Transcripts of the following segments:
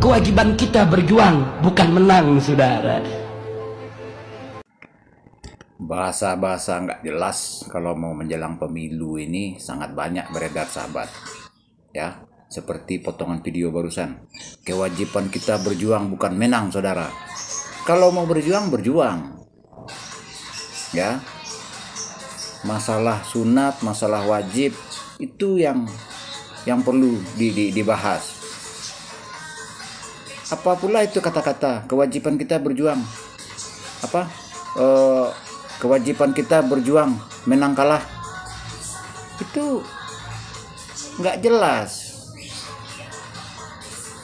kewajiban kita berjuang, bukan menang, saudara. Bahasa-bahasa nggak jelas kalau mau menjelang pemilu ini sangat banyak beredar, sahabat. Ya, seperti potongan video barusan. Kewajiban kita berjuang, bukan menang, saudara. Kalau mau berjuang, berjuang. Ya, masalah sunat, masalah wajib itu yang perlu dibahas. Apa pula itu kata-kata kewajiban kita berjuang? Apa? Kewajiban kita berjuang, menang kalah. Itu nggak jelas.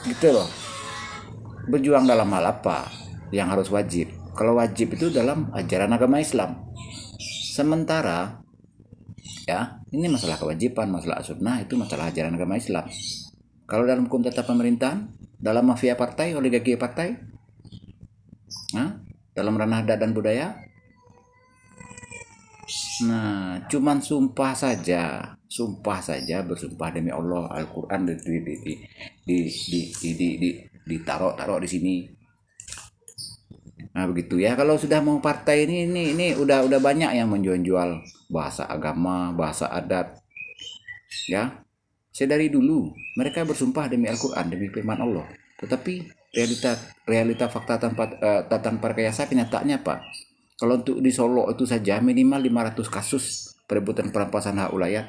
Gitu loh. Berjuang dalam hal apa yang harus wajib? Kalau wajib itu dalam ajaran agama Islam. Sementara ya, ini masalah kewajiban, masalah sunnah itu masalah ajaran agama Islam. Kalau dalam hukum tata pemerintahan, dalam mafia partai, oligarki partai, dalam ranah adat dan budaya, cuman sumpah saja bersumpah demi Allah, Al-Quran ditaruh di sini. Nah begitu ya. Kalau sudah mau partai ini udah banyak yang menjual bahasa agama, bahasa adat. Ya, sedari dulu mereka bersumpah demi Al-Quran, demi firman Allah. Tetapi realita fakta tanpa rekayasa, kenyataannya apa? Kalau untuk di Solo itu saja minimal 500 kasus perebutan perampasan hak ulayat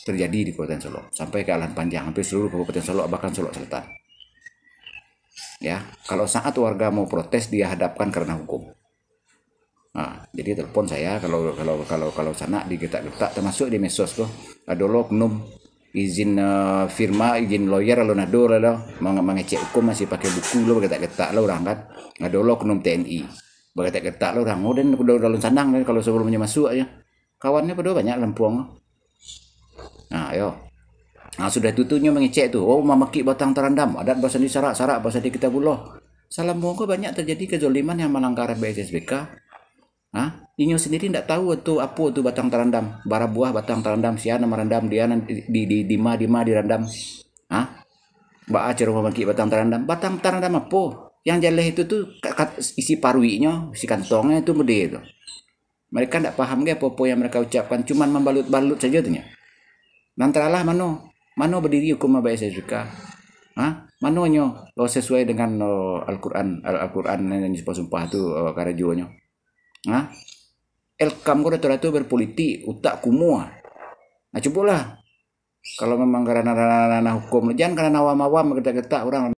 terjadi di Kabupaten Solo, sampai ke Alan Panjang, hampir seluruh Kabupaten Solo, bahkan Solo Selatan. Ya, kalau saat warga mau protes dia hadapkan karena hukum. Jadi telepon saya kalau sana digetak-getak, termasuk di medsos tuh ada lo oknum izin firma, izin lawyer lo nado lo mengecek hukum masih pakai buku lo getak-getak lo orang kan. Ada lo oknum TNI getak-getak lo orang dan udah sandang kan kalau sebelumnya masuk aja. Kawannya pada banyak lempuang. Ayo. Sudah tutunya mengecek tuh, memaki batang terendam, adat bahasa di sarak-sarak, bahasa di Kitabullah. Salam bongko banyak terjadi kezoliman yang melanggar BSSBK. Inyo sendiri tidak tahu tuh apa tuh batang terendam, bara buah batang terendam, siana merendam dia nanti di dima direndam. Mbak acer memaki batang terendam apa? Yang jelek itu tuh isi parwinya, isi kantongnya itu bede itu. Mereka tidak paham apa yang mereka ucapkan, cuman membalut-balut saja tuh. Nantralah mano berdiri hukum BSSBK. Mano nyo sesuai dengan Al-Quran yang sumpah itu karajuannya. Elkam ko ratu berpolitik utak kumua. Cobalah kalau memang karena hukum, jangan karena awam-awam getak-getak orang.